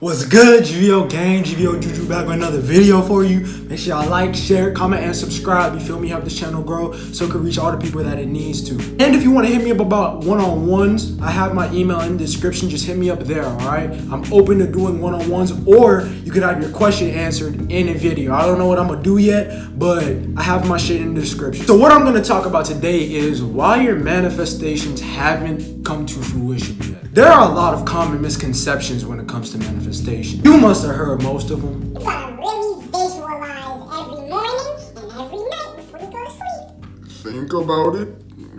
What's good, GVO gang? GVOJuju back with another video for you. Make sure y'all like, share, comment, and subscribe. You feel me? Help this channel grow so it can reach all the people that it needs to. And if you want to hit me up about one-on-ones, I have my email in the description. Just hit me up there, alright? I'm open to doing one-on-ones, or you could have your question answered in a video. I don't know what I'm gonna do yet, but I have my shit in the description. So what I'm gonna talk about today is why your manifestations haven't come to fruition yet. There are a lot of common misconceptions when it comes to manifestation. You must have heard most of them. You gotta really visualize every morning and every night before you go to sleep. Think about it,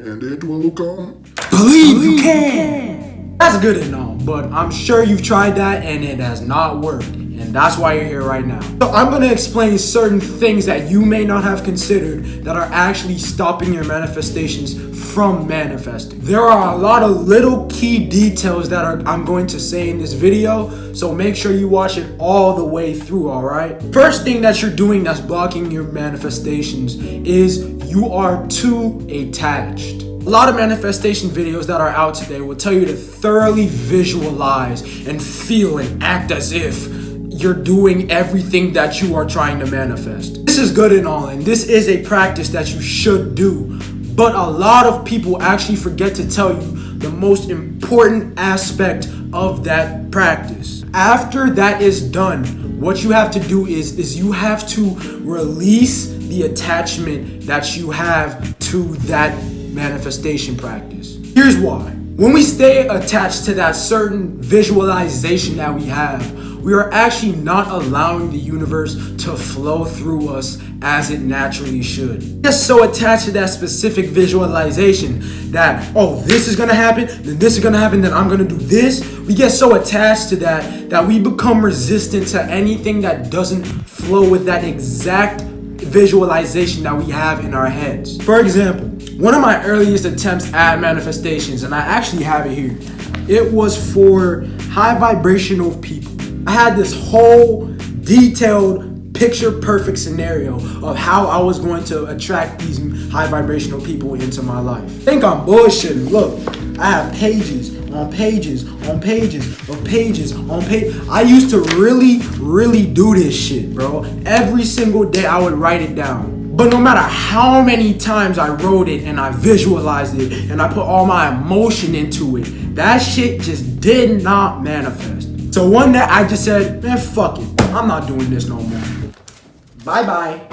and it will come. Believe you can. That's good and all, but I'm sure you've tried that and it has not worked. And that's why you're here right now. So I'm gonna explain certain things that you may not have considered that are actually stopping your manifestations from manifesting. There are a lot of little key details that I'm going to say in this video, so make sure you watch it all the way through, alright? First thing that you're doing that's blocking your manifestations is you are too attached. A lot of manifestation videos that are out today will tell you to thoroughly visualize and feel and act as if you're doing everything that you are trying to manifest. This is good and all, and this is a practice that you should do. But a lot of people actually forget to tell you the most important aspect of that practice. After that is done, what you have to do is you have to release the attachment that you have to that manifestation practice. Here's why. When we stay attached to that certain visualization that we have, we are actually not allowing the universe to flow through us as it naturally should. We're just so attached to that specific visualization that, oh, this is gonna happen, then this is gonna happen, then I'm gonna do this. We get so attached to that we become resistant to anything that doesn't flow with that exact visualization that we have in our heads. For example, one of my earliest attempts at manifestations, and I actually have it here, it was for high vibrational people. I had this whole detailed picture perfect scenario of how I was going to attract these high vibrational people into my life. Think I'm bullshitting. Look, I have pages on pages on pages of pages on pages. I used to really do this shit, bro. Every single day I would write it down. But no matter how many times I wrote it and I visualized it and I put all my emotion into it, that shit just did not manifest. So one day I just said, man, fuck it. I'm not doing this no more. Bye-bye.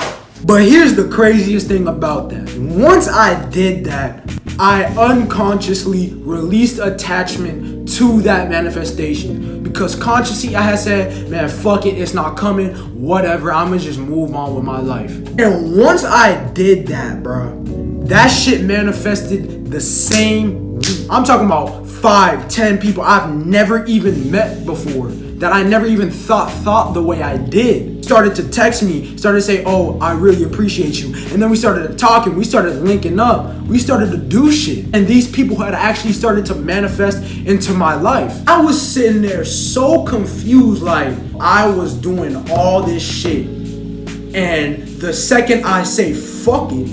But here's the craziest thing about that. Once I did that, I unconsciously released attachment to that manifestation. Because consciously I had said, man, fuck it, it's not coming, whatever, I'ma just move on with my life. And once I did that, bro, that shit manifested the same week. I'm talking about 5, 10 people I've never even met before, that I never even thought the way I did, started to text me, started to say, oh, I really appreciate you. And then we started talking, we started linking up, we started to do shit. And these people had actually started to manifest into my life. I was sitting there so confused, like I was doing all this shit. And the second I say, fuck it,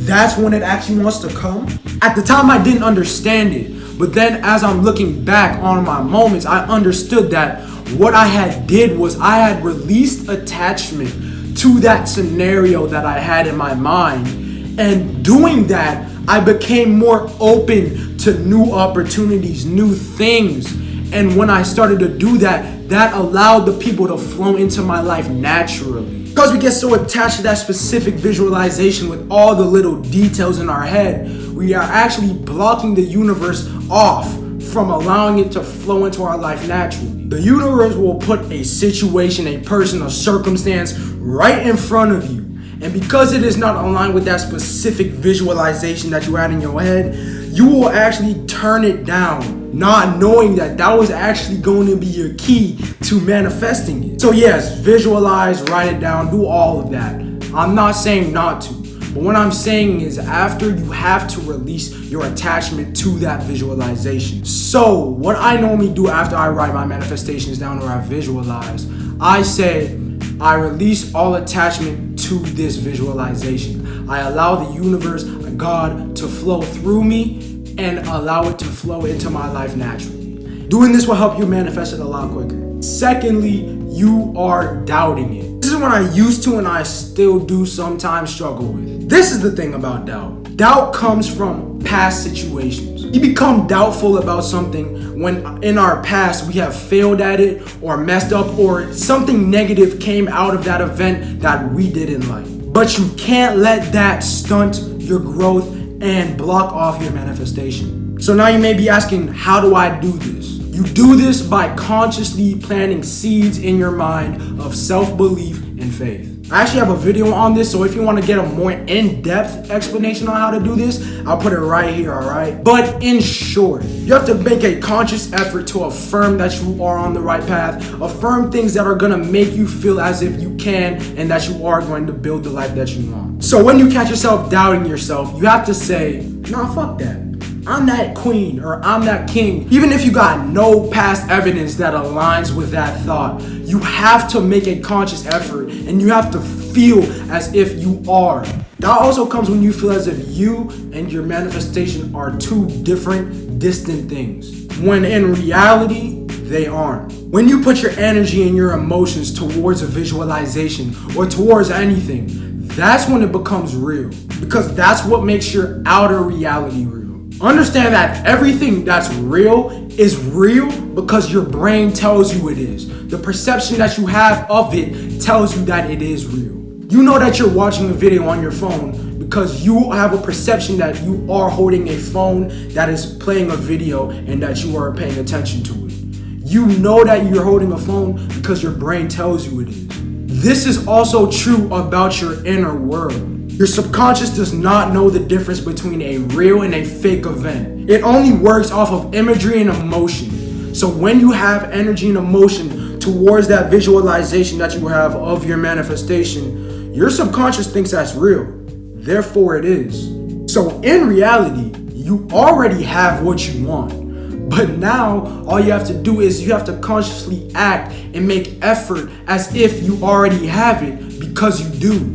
that's when it actually wants to come. At the time, I didn't understand it. But then as I'm looking back on my moments, I understood that what I had did was I had released attachment to that scenario that I had in my mind. And doing that, I became more open to new opportunities, new things. And when I started to do that, that allowed the people to flow into my life naturally. Because we get so attached to that specific visualization with all the little details in our head, we are actually blocking the universe off from allowing it to flow into our life naturally. The universe will put a situation, a person, a circumstance right in front of you. And because it is not aligned with that specific visualization that you had in your head, you will actually turn it down, not knowing that that was actually going to be your key to manifesting it. So yes, visualize, write it down, do all of that. I'm not saying not to, but what I'm saying is after you have to release your attachment to that visualization. So what I normally do after I write my manifestations down or I visualize, I say, I release all attachment to this visualization. I allow the universe, God, to flow through me and allow it to flow into my life naturally. Doing this will help you manifest it a lot quicker. Secondly, you are doubting it. This is what I used to and I still do sometimes struggle with. This is the thing about doubt. Doubt comes from past situations. You become doubtful about something when in our past we have failed at it or messed up or something negative came out of that event that we did in life. But you can't let that stunt your growth and block off your manifestation. So now you may be asking, how do I do this? You do this by consciously planting seeds in your mind of self-belief and faith. I actually have a video on this, so if you want to get a more in-depth explanation on how to do this, I'll put it right here, alright? But in short, you have to make a conscious effort to affirm that you are on the right path, affirm things that are going to make you feel as if you can and that you are going to build the life that you want. So when you catch yourself doubting yourself, you have to say, nah, fuck that. I'm that queen or I'm that king. Even if you got no past evidence that aligns with that thought, you have to make a conscious effort and you have to feel as if you are. That also comes when you feel as if you and your manifestation are two different, distant things, when in reality, they aren't. When you put your energy and your emotions towards a visualization or towards anything, that's when it becomes real, because that's what makes your outer reality real. Understand that everything that's real is real because your brain tells you it is. The perception that you have of it tells you that it is real. You know that you're watching a video on your phone because you have a perception that you are holding a phone that is playing a video and that you are paying attention to it. You know that you're holding a phone because your brain tells you it is. This is also true about your inner world. Your subconscious does not know the difference between a real and a fake event. It only works off of imagery and emotion. So when you have energy and emotion towards that visualization that you have of your manifestation, your subconscious thinks that's real. Therefore it is. So in reality, you already have what you want. But now all you have to do is you have to consciously act and make effort as if you already have it because you do.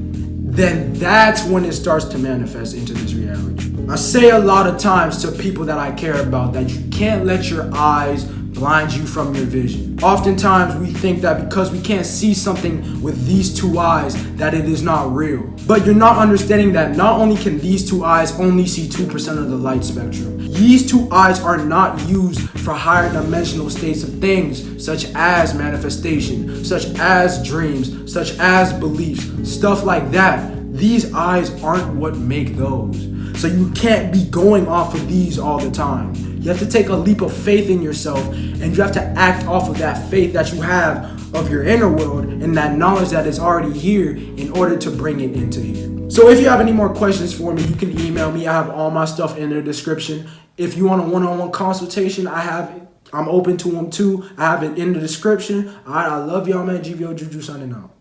Then that's when it starts to manifest into this reality. I say a lot of times to people that I care about that you can't let your eyes blind you from your vision. Oftentimes we think that because we can't see something with these two eyes that it is not real. But you're not understanding that not only can these two eyes only see 2% of the light spectrum, these two eyes are not used for higher dimensional states of things such as manifestation, such as dreams, such as beliefs, stuff like that. These eyes aren't what make those. So you can't be going off of these all the time. You have to take a leap of faith in yourself and you have to act off of that faith that you have of your inner world and that knowledge that is already here in order to bring it into here. So if you have any more questions for me, you can email me. I have all my stuff in the description. If you want a one-on-one consultation, I'm open to them too. I have it in the description. All right, I love y'all, man. GVOJuju signing out.